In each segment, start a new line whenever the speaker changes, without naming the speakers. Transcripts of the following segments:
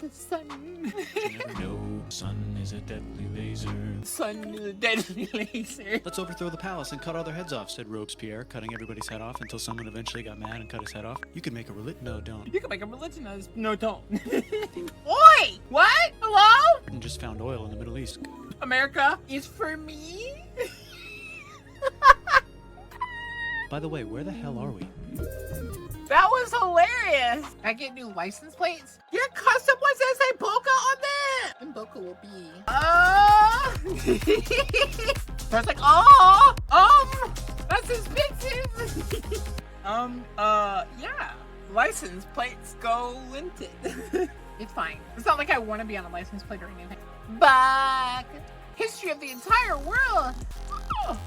the sun.
You never know. Sun is a deadly laser.
Sun is a deadly laser.
Let's overthrow the palace and cut all their heads off, said Robespierre, cutting everybody's head off until someone eventually got mad and cut his head off. You could make a religion. No, don't.
You can make a religion out of this. No, don't. Oi! What? Hello?
And just found oil in the Middle East.
America is for me?
By the way, where the hell are we?
That was hilarious. I get new license plates. Get custom ones that say Boca on them. And Boca will be. So it's like, that's expensive. Yeah. License plates go linted. It's fine. It's not like I want to be on a license plate or anything. But history of the entire world. Oh.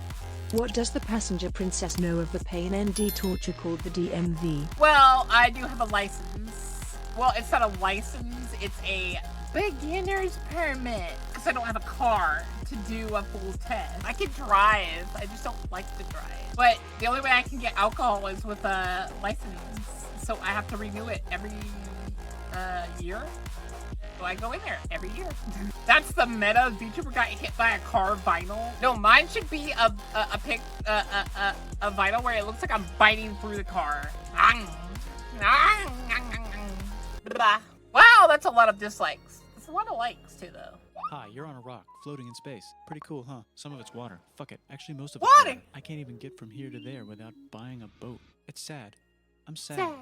What does the passenger princess know of the pain ND torture called the DMV?
Well, I do have a license. Well, it's not a license, it's a beginner's permit. Because I don't have a car to do a full test. I can drive, I just don't like to drive. But the only way I can get alcohol is with a license. So I have to renew it every year. So I go in there every year. That's the meta. Vtuber got hit by a car vinyl. No, mine should be a vinyl where it looks like I'm biting through the car. Wow, that's a lot of dislikes. It's a lot of likes too, though.
Hi, you're on a rock, floating in space. Pretty cool, huh? Some of it's water. Fuck it. Actually, most of
Water?
it's water. I can't even get from here to there without buying a boat. It's sad. I'm sad.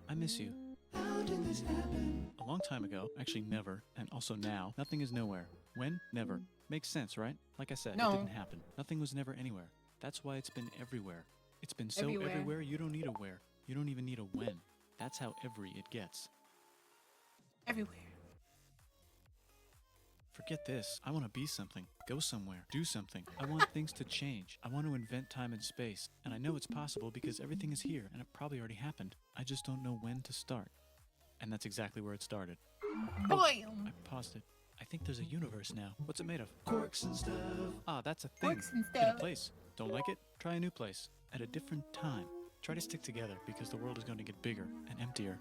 I miss you. How did this happen? A long time ago, actually never, and also now, nothing is nowhere. When? Never. Makes sense, right? Like I said,
No.
It didn't happen. Nothing was never anywhere. That's why it's been everywhere. It's been so everywhere you don't need a where. You don't even need a when. That's how every it gets.
Everywhere.
Forget this. I want to be something. Go somewhere. Do something. I want things to change. I want to invent time and space. And I know it's possible because everything is here and it probably already happened. I just don't know when to start. And that's exactly where it started. Oh, I paused it. I think there's a universe now. What's it made of? Quarks and stuff. Ah, that's a thing.
Quarks and
In a
stuff.
place. Don't like it? Try a new place. At a different time. Try to stick together because the world is going to get bigger and emptier.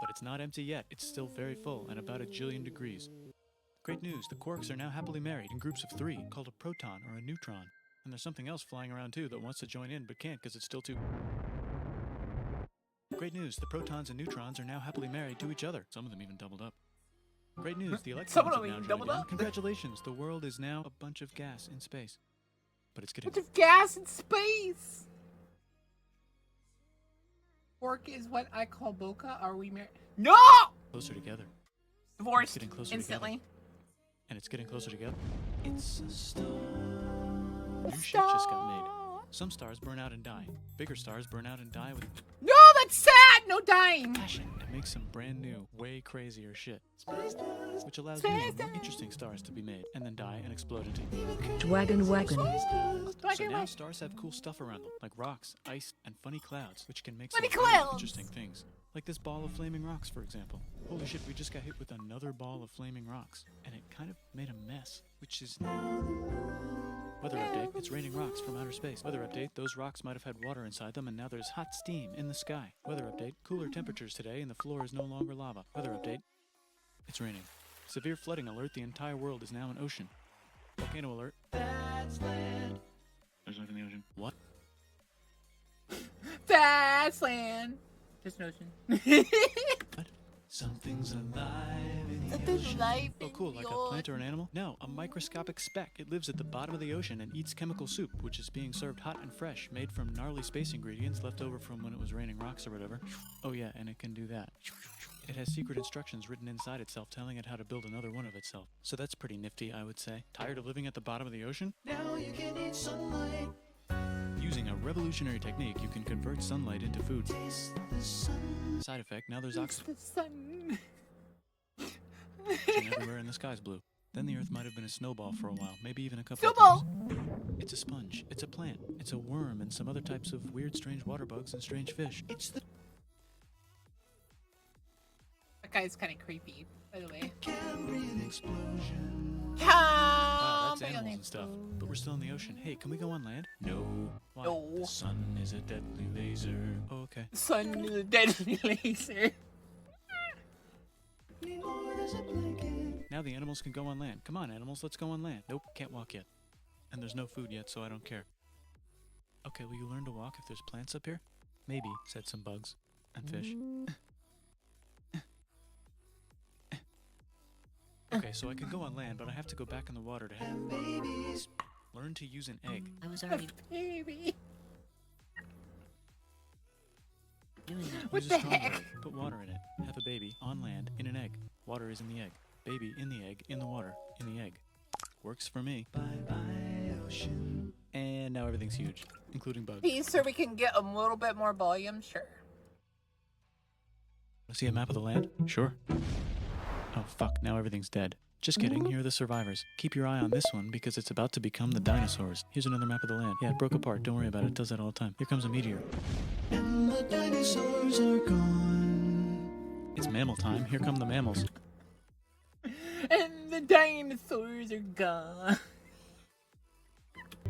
But it's not empty yet. It's still very full and about 1 jillion degrees. Great news, the quarks are now happily married in groups of 3, called a proton or a neutron. And there's something else flying around too that wants to join in but can't because it's still too... Great news, the protons and neutrons are now happily married to each other. Some of them even doubled up. Great news, the electrons
Some of
have
them
now
even
joined
doubled
in.
up.
Congratulations, the world is now a bunch of gas in space. But it's getting...
Bunch of gas in space. Quark is what I call Boca. Are we married? No!
closer together.
Divorced
Getting closer
instantly.
together. And it's getting closer together. It's a star. New shit just got made. Some stars burn out and die. Bigger stars burn out and die with
No, that's sad. No dying.
passion and make some brand new, way crazier shit. Which allows
Space
new,
stars.
more interesting stars to be made and then die and explode into.
Dragon wagon.
So now stars have cool stuff around them, like rocks, ice, and funny clouds, which can make some
Funny
very
clouds.
interesting things. Like this ball of flaming rocks, for example. Holy shit, we just got hit with another ball of flaming rocks, and it kind of made a mess, which is now... Weather update, it's raining rocks from outer space. Weather update, those rocks might have had water inside them and now there's hot steam in the sky. Weather update, cooler temperatures today and the floor is no longer lava. Weather update, it's raining. Severe flooding alert, the entire world is now an ocean. Volcano alert. That's land. There's life in the ocean. What?
That's land. Just an ocean.
What? Something's alive in the
Something's
ocean.
alive
Oh
in
cool,
the
like a
ocean.
plant or an animal? No, a microscopic speck. It lives at the bottom of the ocean and eats chemical soup, which is being served hot and fresh, made from gnarly space ingredients left over from when it was raining rocks or whatever. Oh yeah, and it can do that. It has secret instructions written inside itself telling it how to build another one of itself. So that's pretty nifty, I would say. Tired of living at the bottom of the ocean? Now you can eat sunlight. Using a revolutionary technique, you can convert sunlight into food. Taste the sun. Side effect, now there's oxygen
The sun.
everywhere and the sky's blue. Then the earth might have been a snowball for a while, maybe even a couple
Snowball.
of times. It's a sponge, it's a plant, it's a worm and some other types of weird strange water bugs and strange fish. It's the
That guy's kind of creepy, by the way.
Cambrian explosion.
Wow,
Wow, that's animals and stuff. But we're still in the ocean. Hey, can we go on land? No. Why?
No.
The sun is a deadly laser. Oh, okay.
Sun is a deadly laser.
Now the animals can go on land. Come on, animals, let's go on land. Nope, can't walk yet. And there's no food yet, so I don't care. Okay, will you learn to walk if there's plants up here? Maybe, said some bugs. And fish. Okay, so I can go on land, but I have to go back in the water to have babies. Learn to use an egg.
I was already
Baby.
doing that.
What
Use
the
a strong
heck?
egg. Put water in it. Have a baby on land in an egg. Water is in the egg. Baby in the egg, in the water, in the egg. Works for me. Bye-bye, ocean. And now everything's huge, including bugs.
Please, so we can get a little bit more volume? Sure.
Want to see a map of the land? Sure. Oh, fuck. Now everything's dead. Just kidding. Here are the survivors. Keep your eye on this one because it's about to become the dinosaurs. Here's another map of the land. Yeah, it broke apart. Don't worry about it. It does that all the time. Here comes a meteor. And the dinosaurs are gone. It's mammal time. Here come the mammals.
And the dinosaurs are gone.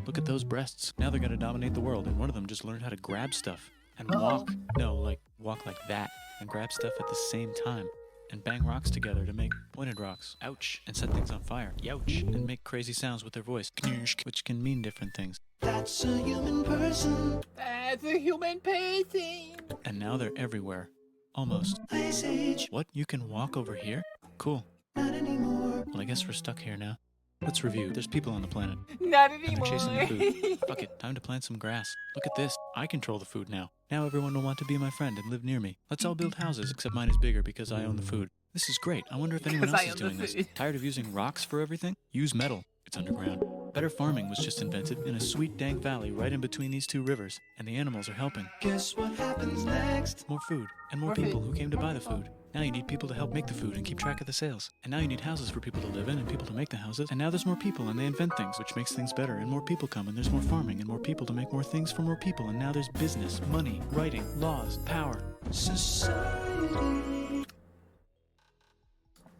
Look at those breasts. Now they're gonna dominate the world, and one of them just learned how to grab stuff and walk. No, like walk like that and grab stuff at the same time. And bang rocks together to make pointed rocks. Ouch. And set things on fire. Youch. And make crazy sounds with their voice. Knirsch, which can mean different things. That's a human person.
That's a human person.
And now they're everywhere. Almost. Ice Age. What? You can walk over here? Cool. Not anymore. Well, I guess we're stuck here now. Let's review. There's people on the planet.
Not
And
anymore.
they're chasing the food. Fuck it. Time to plant some grass. Look at this. I control the food now. Now everyone will want to be my friend and live near me. Let's all build houses, except mine is bigger because I own the food. This is great. I wonder if anyone
Because
else
I
is
own
doing
the
this.
food.
Tired of using rocks for everything? Use metal. It's underground. Better farming was just invented in a sweet dank valley right in between these two rivers, and the animals are helping. Guess what happens next? More food, and more
More
people
food.
who came to buy the food. Now you need people to help make the food and keep track of the sales. And now you need houses for people to live in and people to make the houses. And now there's more people and they invent things, which makes things better. And more people come and there's more farming and more people to make more things for more people. And now there's business, money, writing, laws, power, society.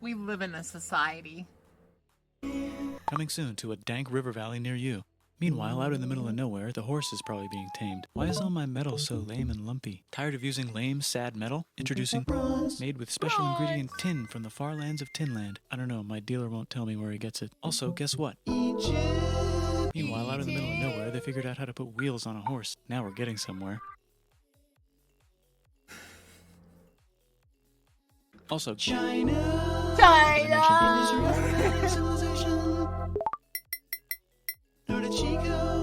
We live in a society.
Coming soon to a dank river valley near you. Meanwhile, out in the middle of nowhere, the horse is probably being tamed. Why is all my metal so lame and lumpy? Tired of using lame, sad metal? Introducing bronze, made with special ingredient tin from the far lands of Tinland. I don't know, my dealer won't tell me where he gets it. Also, guess what? Egypt. Meanwhile, out in the middle of nowhere, they figured out how to put wheels on a horse. Now we're getting somewhere. Also, China!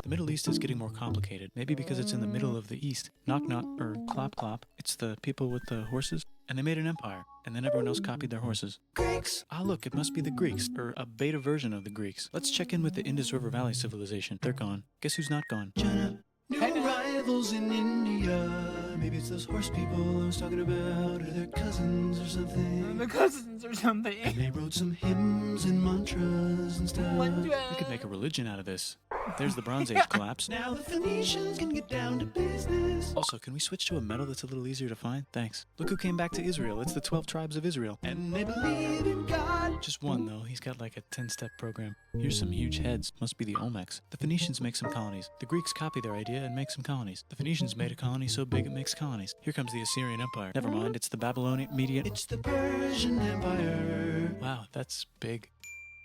The Middle East is getting more complicated. Maybe because it's in the middle of the East. Knock knock, or clop clop. It's the people with the horses. And they made an empire. And then everyone else copied their horses. Greeks! Ah look, it must be the Greeks. Or a beta version of the Greeks. Let's check in with the Indus River Valley civilization. They're gone. Guess who's not gone? China. New arrivals in India. Maybe it's those horse people I was talking about, or their cousins or something.
The cousins or something.
And they wrote some hymns and mantras and stuff.
Mantra.
We could make a religion out of this. There's the Bronze Age collapse. Now the Phoenicians can get down to business. Also, can we switch to a metal that's a little easier to find? Thanks. Look who came back to Israel. It's the 12 tribes of Israel. And they believe in God. Just one, though. He's got like a 10-step program. Here's some huge heads. Must be the Olmecs. The Phoenicians make some colonies. The Greeks copy their idea and make some colonies. The Phoenicians made a colony so big it makes colonies. Here comes the Assyrian Empire. Never mind, it's the Babylonian Median. It's the Persian Empire. Wow, that's big.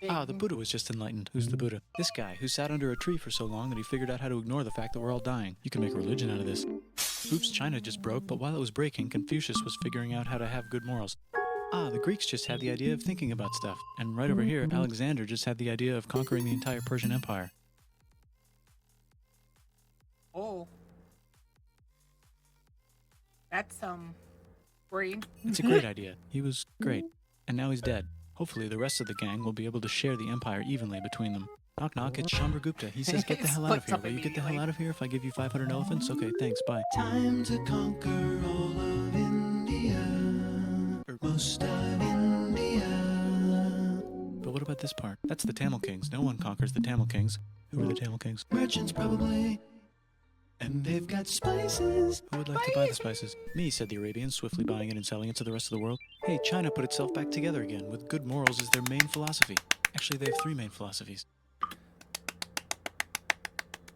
Ah, the Buddha was just enlightened. Who's the Buddha? This guy, who sat under a tree for so long that he figured out how to ignore the fact that we're all dying. You can make a religion out of this. Oops, China just broke, but while it was breaking, Confucius was figuring out how to have good morals. Ah, the Greeks just had the idea of thinking about stuff. And right over here, Alexander just had the idea of conquering the entire Persian Empire.
Oh. That's, great.
It's a great idea. He was great. And now he's dead. Hopefully the rest of the gang will be able to share the empire evenly between them. Knock knock, it's Chandragupta. He says get the hell out of here. Will you get the hell out of here if I give you 500 elephants? Okay, thanks, bye. Time to conquer all of India. Or most of India. But what about this part? That's the Tamil Kings. No one conquers the Tamil Kings. Who are the Tamil Kings? Merchants, probably. And they've got spices. Who would like to buy the spices? Me, said the Arabians, swiftly buying it and selling it to the rest of the world. Hey, China put itself back together again, with good morals as their main philosophy. Actually, they have 3 main philosophies.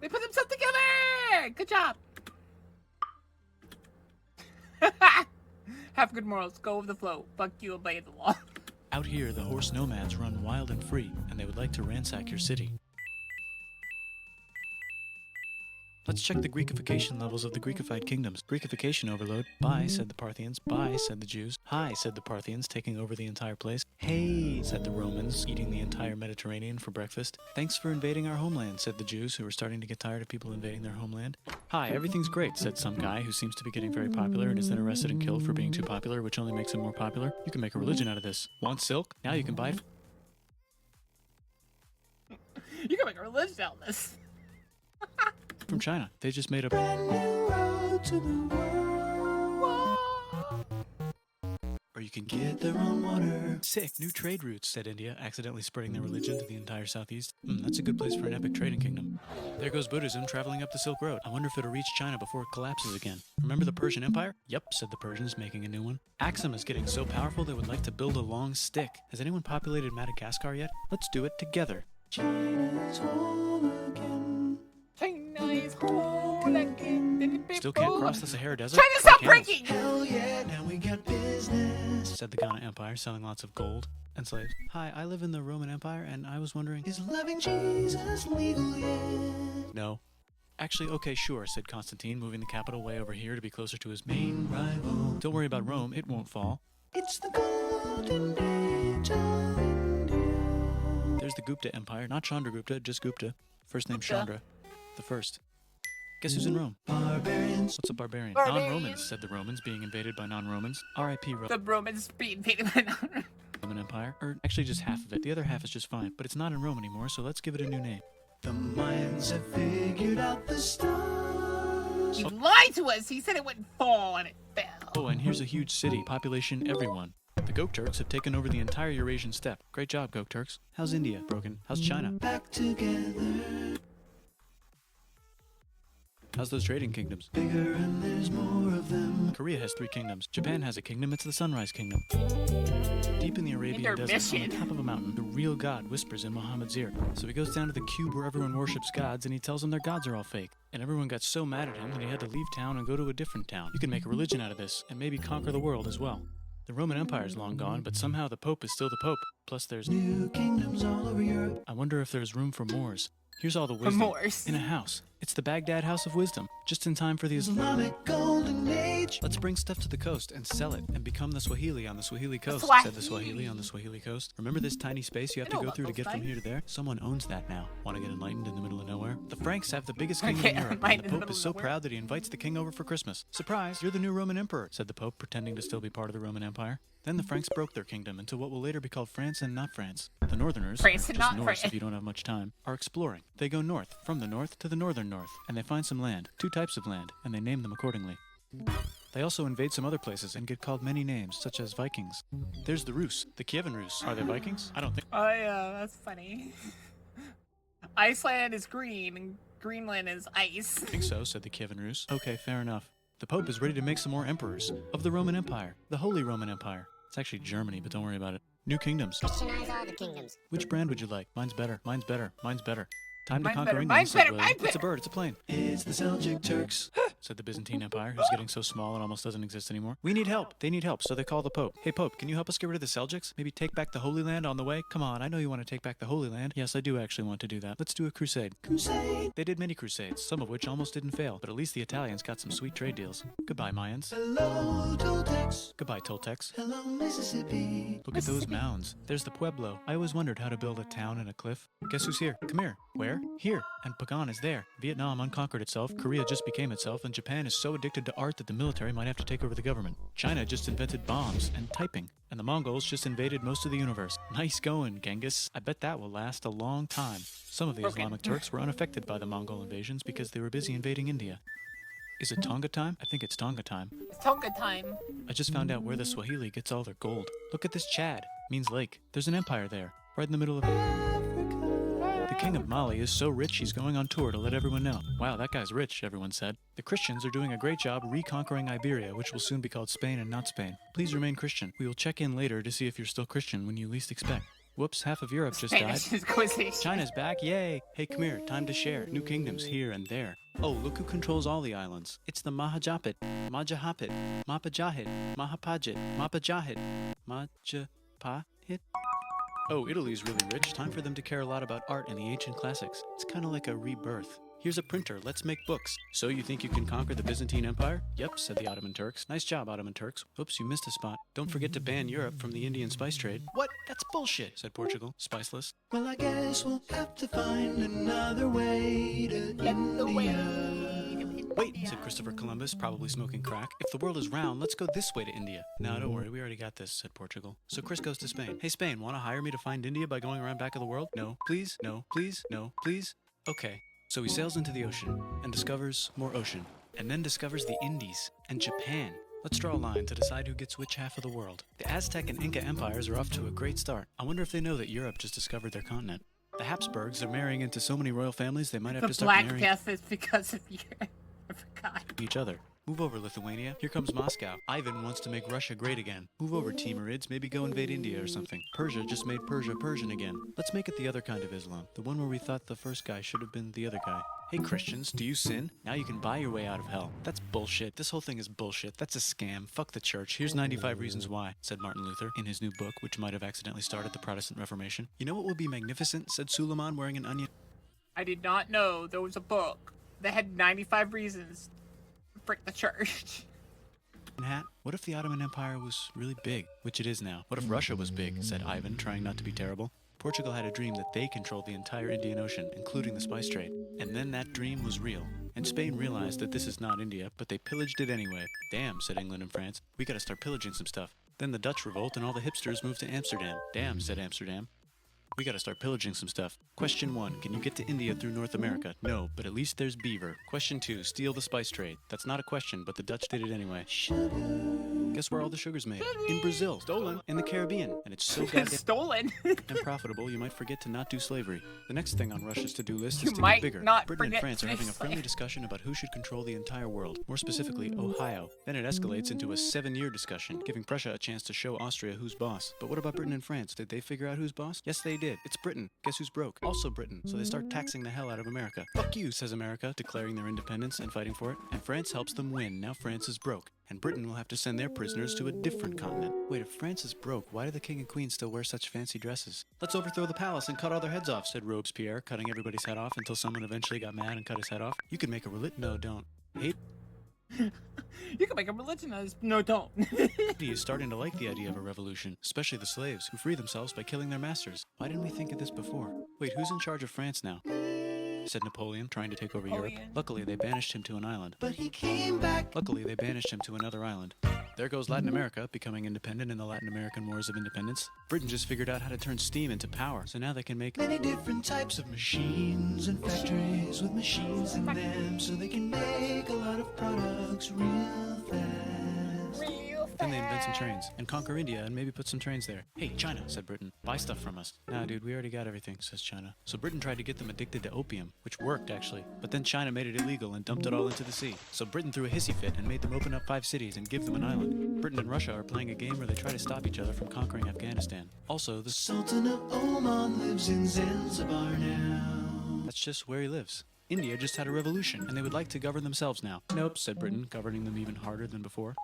They put themselves together! Good job! Have good morals. Go with the flow. Fuck you, obey the law.
Out here, the horse nomads run wild and free, and they would like to ransack your city. Let's check the Greekification levels of the Greekified kingdoms. Greekification overload. Bye, said the Parthians. Bye, said the Jews. Hi, said the Parthians, taking over the entire place. Hey, said the Romans, eating the entire Mediterranean for breakfast. Thanks for invading our homeland, said the Jews, who were starting to get tired of people invading their homeland. Hi, everything's great, said some guy who seems to be getting very popular and is then arrested and killed for being too popular, which only makes him more popular. You can make a religion out of this. Want silk? Now you can buy it.
You can make a religion out of this.
From China. They just made a brand new road to the world. Or you can get their own water. Sick. New trade routes, said India, accidentally spreading their religion to the entire southeast. That's a good place for an epic trading kingdom. There goes Buddhism traveling up the Silk Road. I wonder if it'll reach China before it collapses again. Remember the Persian Empire? Yep, said the Persians, making a new one. Axum is getting so powerful they would like to build a long stick. Has anyone populated Madagascar yet? Let's do it together. China's home again.
China is whole again.
Still can't cross the Sahara Desert?
China, stop breaking!
Hell yeah, now we got business, said the Ghana Empire, selling lots of gold and slaves. Hi, I live in the Roman Empire, and I was wondering, is loving Jesus legal yet? No. Actually, okay, sure, said Constantine, moving the capital way over here to be closer to his main rival. Don't worry about Rome, it won't fall. It's the golden age of India. There's the Gupta Empire, not Chandragupta, just Gupta. First name Chandra. The first. Guess who's in Rome? Barbarians. What's a barbarian? Non-Romans, said the Romans, being invaded by non-Romans. R.I.P.
The Romans being invaded by non-Romans.
Roman Empire. Or actually just half of it. The other half is just fine. But it's not in Rome anymore, so let's give it a new name. The Mayans have figured out the stars.
He lied to us. He said it wouldn't fall, and it fell.
Oh, and here's a huge city. Population, everyone. The Gok Turks have taken over the entire Eurasian steppe. Great job, Gok Turks. How's India? Broken. How's China? Back together. How's those trading kingdoms? Bigger and there's more of them. Korea has 3 kingdoms. Japan has a kingdom. It's the Sunrise Kingdom. Deep in the Arabian desert, on the top of a mountain, the real God whispers in Muhammad's ear. So he goes down to the cube where everyone worships gods, and he tells them their gods are all fake. And everyone got so mad at him that he had to leave town and go to a different town. You can make a religion out of this, and maybe conquer the world as well. The Roman Empire is long gone, but somehow the Pope is still the Pope. Plus there's new kingdoms all over Europe. I wonder if there's room for Moors. Here's all the wisdom in a house. It's the Baghdad House of Wisdom, just in time for the Islamic Golden Age. Let's bring stuff to the coast and sell it and become the Swahili on the Swahili coast, said the Swahili on the Swahili coast. Remember this tiny space you have to go through to get from here to there? Someone owns that now. Want to get enlightened in the middle of nowhere? The Franks have the biggest kingdom in Europe, and the Pope is so proud that he invites the king over for Christmas. Surprise, you're the new Roman emperor, said the Pope, pretending to still be part of the Roman Empire. Then the Franks broke their kingdom into what will later be called France and not France. The Northerners,
France and not
Norse
France.
if you don't have much time, are exploring. They go north, from the north to the northern north, and they find some land, 2 types of land, and they name them accordingly. They also invade some other places and get called many names, such as Vikings. There's the Rus, the Kievan Rus. Are they Vikings? I don't think.
Oh yeah, that's funny. Iceland is green, and Greenland is ice.
I think so, said the Kievan Rus. Okay, fair enough. The Pope is ready to make some more emperors of the Roman Empire, the Holy Roman Empire. It's actually Germany, but don't worry about it. New kingdoms.
Christianize all the kingdoms.
Which brand would you like? Mine's better. Mine's better. Mine's better. Time to
Mine's
conquer
better,
England,
mine's
said
better,
William.
mine's
It's a bird, it's a plane. It's the Seljuk Turks, said the Byzantine Empire, who's getting so small it almost doesn't exist anymore. We need help. They need help, so they call the Pope. Hey, Pope, can you help us get rid of the Seljuks? Maybe take back the Holy Land on the way? Come on, I know you want to take back the Holy Land. Yes, I do actually want to do that. Let's do a crusade. Crusade! They did many crusades, some of which almost didn't fail, but at least the Italians got some sweet trade deals. Goodbye, Mayans. Hello, Toltecs. Goodbye, Toltecs. Hello, Mississippi. Look at those mounds. There's the Pueblo. I always wondered how to build a town in a cliff. Guess who's here? Come here. Where? Here. And Pagan is there. Vietnam unconquered itself, Korea just became itself, and Japan is so addicted to art that the military might have to take over the government. China just invented bombs and typing, and the Mongols just invaded most of the universe. Nice going, Genghis. I bet that will last a long time. Some of the Islamic Turks were unaffected by the Mongol invasions because they were busy invading India. Is it Tonga time? I think it's Tonga time.
It's Tonga time.
I just found out where the Swahili gets all their gold. Look at this Chad. Means lake. There's an empire there, right in the middle of Africa. The king of Mali is so rich he's going on tour to let everyone know. Wow, that guy's rich, everyone said. The Christians are doing a great job reconquering Iberia, which will soon be called Spain and not Spain. Please remain Christian. We will check in later to see if you're still Christian when you least expect. Whoops, half of Europe just died. China's back, yay! Hey, come here, time to share. New kingdoms here and there. Oh, look who controls all the islands. It's the Mahajapit, Majahapit, Mapajahit, Mahapajit, Mapajahit, Majapahit. Hit. Oh, Italy's really rich. Time for them to care a lot about art and the ancient classics. It's kind of like a rebirth. Here's a printer. Let's make books. So you think you can conquer the Byzantine Empire? Yep, said the Ottoman Turks. Nice job, Ottoman Turks. Oops, you missed a spot. Don't forget to ban Europe from the Indian spice trade. What? That's bullshit, said Portugal, spiceless. Well, I guess we'll have to find another way to India. Wait, said Christopher Columbus, probably smoking crack. If the world is round, let's go this way to India. No, don't worry, we already got this, said Portugal. So Chris goes to Spain. Hey, Spain, want to hire me to find India by going around back of the world? No, please, no, please, no, please. Okay. So he sails into the ocean and discovers more ocean, and then discovers the Indies and Japan. Let's draw a line to decide who gets which half of the world. The Aztec and Inca empires are off to a great start. I wonder if they know that Europe just discovered their continent. The Habsburgs are marrying into so many royal families they might have to start
Black
marrying
Death is because of you. I forgot.
each other. Move over, Lithuania. Here comes Moscow. Ivan wants to make Russia great again. Move over, Timurids. Maybe go invade India or something. Persia just made Persia Persian again. Let's make it the other kind of Islam. The one where we thought the first guy should have been the other guy. Hey Christians, do you sin? Now you can buy your way out of hell. That's bullshit. This whole thing is bullshit. That's a scam. Fuck the church. Here's 95 Reasons Why, said Martin Luther in his new book, which might have accidentally started the Protestant Reformation. You know what would be magnificent, said Suleiman wearing an onion.
I did not know there was a book that had 95 reasons to frick the church.
Hat. What if the Ottoman Empire was really big, which it is now? What if Russia was big, said Ivan, trying not to be terrible. Portugal had a dream that they controlled the entire Indian Ocean, including the spice trade. And then that dream was real. And Spain realized that this is not India, but they pillaged it anyway. Damn, said England and France. We gotta start pillaging some stuff. Then the Dutch revolt and all the hipsters moved to Amsterdam. Damn, said Amsterdam. We gotta start pillaging some stuff. Question 1, can you get to India through North America? No, but at least there's beaver. Question 2, steal the spice trade. That's not a question, but the Dutch did it anyway. Guess where all the sugar's made? In Brazil. Stolen. In the Caribbean. And it's so goddamn
Stolen.
and profitable, you might forget to not do slavery. The next thing on Russia's to-do list
You
is to
might
get bigger.
not
Britain and
forget
France
to
are
do
having a friendly
slavery.
discussion about who should control the entire world. More specifically, Ohio. Then it escalates into a 7-year discussion, giving Prussia a chance to show Austria who's boss. But what about Britain and France? Did they figure out who's boss? Yes, they did. It's Britain. Guess who's broke? Also Britain. So they start taxing the hell out of America. Fuck you, says America, declaring their independence and fighting for it. And France helps them win. Now France is broke. And Britain will have to send their prisoners to a different continent. Wait, if France is broke, why do the king and queen still wear such fancy dresses? Let's overthrow the palace and cut all their heads off, said Robespierre, cutting everybody's head off until someone eventually got mad and cut his head off. You could make a religion. No, don't. Hate
You can make a religion as no, don't.
is starting to like the idea of a revolution, especially the slaves, who free themselves by killing their masters. Why didn't we think of this before? Wait, who's in charge of France now? Said Napoleon, trying to take over Europe.
Napoleon.
Luckily, they banished him to an island. But he came back. Luckily, they banished him to another island. There goes Latin America, becoming independent in the Latin American Wars of Independence. Britain just figured out how to turn steam into power, so now they can make many different types of machines and factories with machines in them, so they can make a lot of products real fast.
Real
Then they invent some trains and conquer India and maybe put some trains there. Hey, China, said Britain, buy stuff from us. Nah, dude, we already got everything, says China. So Britain tried to get them addicted to opium, which worked actually. But then China made it illegal and dumped it all into the sea. So Britain threw a hissy fit and made them open up 5 cities and give them an island. Britain and Russia are playing a game where they try to stop each other from conquering Afghanistan. Also, the Sultan of Oman lives in Zanzibar now. That's just where he lives. India just had a revolution, and they would like to govern themselves now. Nope, said Britain, governing them even harder than before.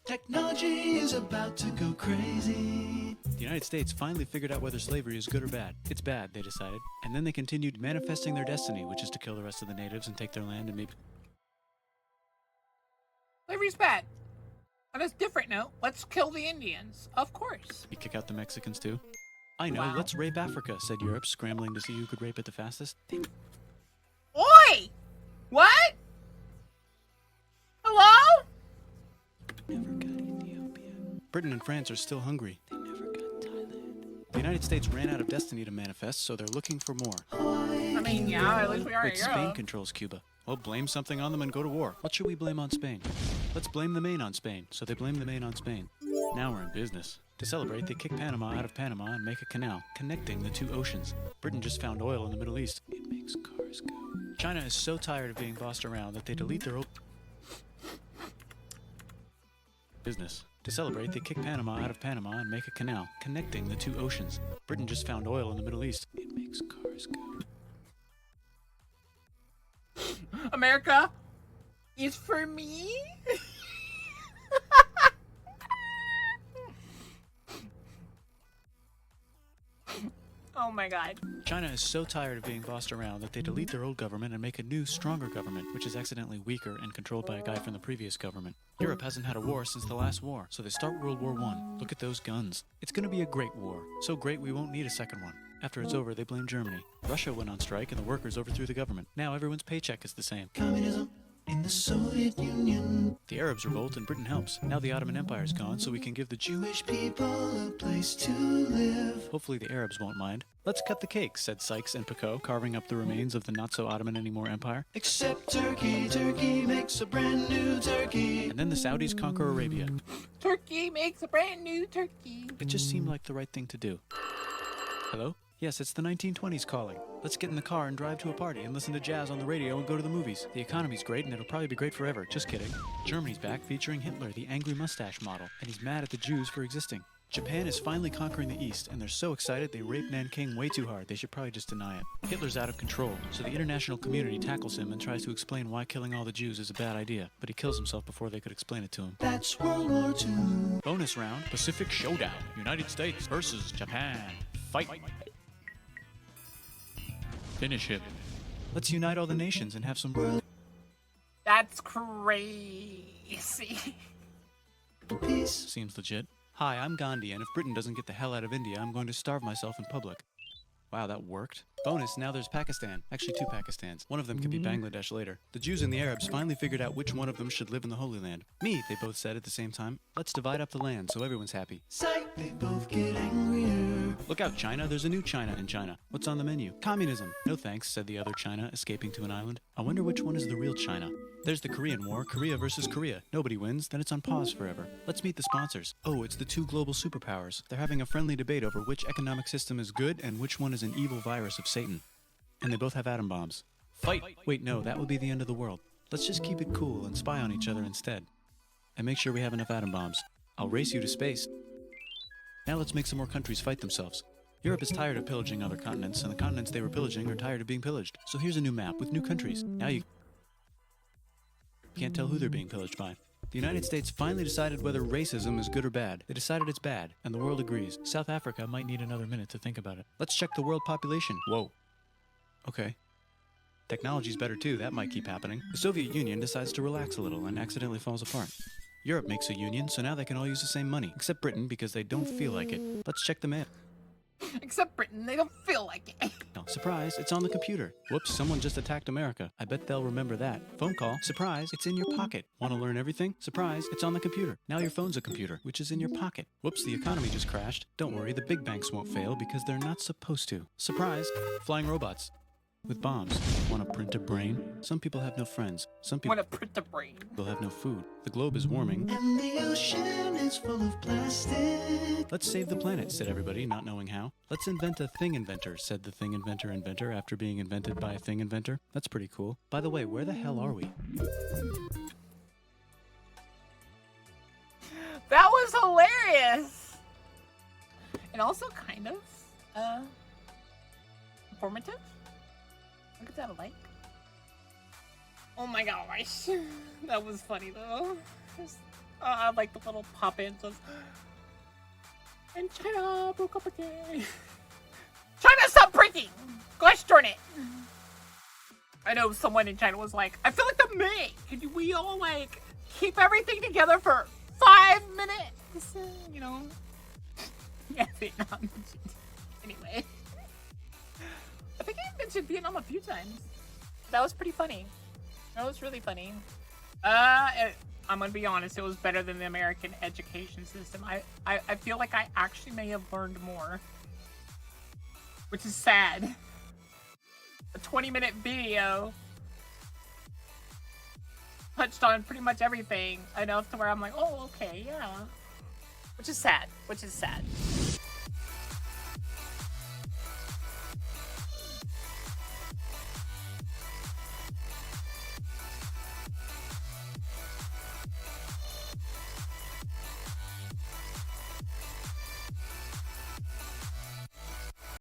Technology is about to go crazy. The United States finally figured out whether slavery is good or bad. It's bad, they decided. And then they continued manifesting their destiny, which is to kill the rest of the natives and take their land and maybe...
Slavery's bad. On a different note, let's kill the Indians. Of course.
kick out the Mexicans too. I know,
Wow.
let's rape Africa, said Europe, scrambling to see who could rape it the fastest.
Oi! What? Hello?
Never got Ethiopia. Britain and France are still hungry. They never got Thailand. The United States ran out of destiny to manifest, so they're looking for more.
I mean, yeah, at least we are
Wait,
in
Spain
Europe.
controls Cuba. Well, blame something on them and go to war. What should we blame on Spain? Let's blame the Maine on Spain. So they blame the Maine on Spain. Now we're in business. To celebrate, they kick Panama out of Panama and make a canal, connecting the 2 oceans. Britain just found oil in the Middle East. It makes cars go. China is so tired of being bossed around that they delete their business. To celebrate, they kick Panama out of Panama and make a canal, connecting the 2 oceans. Britain just found oil in the Middle East. It makes cars go.
America is for me? Oh my god.
China is so tired of being bossed around that they delete their old government and make a new, stronger government, which is accidentally weaker and controlled by a guy from the previous government. Europe hasn't had a war since the last war, so they start World War I. Look at those guns. It's gonna be a great war. So great we won't need a second one. After it's over, they blame Germany. Russia went on strike and the workers overthrew the government. Now everyone's paycheck is the same. Communism in the Soviet Union. The Arabs revolt and Britain helps. Now the Ottoman Empire's gone, so we can give the Jewish people a place to live. Hopefully the Arabs won't mind. Let's cut the cake, said Sykes and Picot, carving up the remains of the not-so-Ottoman-anymore empire. Except Turkey, Turkey makes a brand new Turkey. And then the Saudis conquer Arabia.
Turkey makes a brand new turkey.
It just seemed like the right thing to do. Hello? Yes, it's the 1920s calling. Let's get in the car and drive to a party and listen to jazz on the radio and go to the movies. The economy's great and it'll probably be great forever. Just kidding. Germany's back featuring Hitler, the angry mustache model, and he's mad at the Jews for existing. Japan is finally conquering the East, and they're so excited they raped Nanking way too hard. They should probably just deny it. Hitler's out of control, so the international community tackles him and tries to explain why killing all the Jews is a bad idea, but he kills himself before they could explain it to him. That's World War II. Bonus round, Pacific Showdown. United States versus Japan. Fight. Finish him. Let's unite all the nations and have some world
That's crazy.
peace. Seems legit. Hi, I'm Gandhi, and if Britain doesn't get the hell out of India, I'm going to starve myself in public. Wow, that worked. Bonus, now there's Pakistan. Actually, 2 Pakistans. One of them could be Bangladesh later. The Jews and the Arabs finally figured out which one of them should live in the Holy Land. Me, they both said at the same time. Let's divide up the land so everyone's happy. Psych! They both get angrier. Look out, China. There's a new China in China. What's on the menu? Communism. No thanks, said the other China, escaping to an island. I wonder which one is the real China. There's the Korean War, Korea versus Korea. Nobody wins, then it's on pause forever. Let's meet the sponsors. Oh, it's the 2 global superpowers. They're having a friendly debate over which economic system is good and which one is an evil virus of Satan. And they both have atom bombs. Fight! Wait, no, that would be the end of the world. Let's just keep it cool and spy on each other instead. And make sure we have enough atom bombs. I'll race you to space. Now let's make some more countries fight themselves. Europe is tired of pillaging other continents, and the continents they were pillaging are tired of being pillaged. So here's a new map with new countries. Now you can't tell who they're being pillaged by. The United States finally decided whether racism is good or bad. They decided it's bad, and the world agrees. South Africa might need another minute to think about it. Let's check the world population. Whoa. Okay. Technology's better too, that might keep happening. The Soviet Union decides to relax a little and accidentally falls apart. Europe makes a union, so now they can all use the same money, except Britain because they don't feel like it. Let's check the mail.
Except Britain, they don't feel like it.
Oh, surprise, it's on the computer. Whoops, someone just attacked America. I bet they'll remember that. Phone call, surprise, it's in your pocket. Want to learn everything? Surprise, it's on the computer. Now your phone's a computer, which is in your pocket. Whoops, the economy just crashed. Don't worry, the big banks won't fail because they're not supposed to. Surprise, flying robots. With bombs. Want to print a brain? Some people have no friends. Some people
Want to print a brain.
will have no food. The globe is warming. And the ocean is full of plastic. Let's save the planet, said everybody, not knowing how. Let's invent a thing inventor, said the thing inventor after being invented by a thing inventor. That's pretty cool. By the way, where the hell are we?
That was hilarious. And also kind of, informative. Look at that alike. Oh my gosh. That was funny though. I like the little pop-ins of and China broke up again. China, stop breaking! Gosh darn it. I know someone in China was like, I feel like the May. Could we all like keep everything together for 5 minutes? You know? Yeah, Vietnam. Anyway. I think I mentioned Vietnam a few times. That was pretty funny. That was really funny. I'm gonna be honest, it was better than the American education system. I feel like I actually may have learned more. Which is sad. A 20-minute video touched on pretty much everything enough to where I'm like, oh, okay, yeah. Which is sad.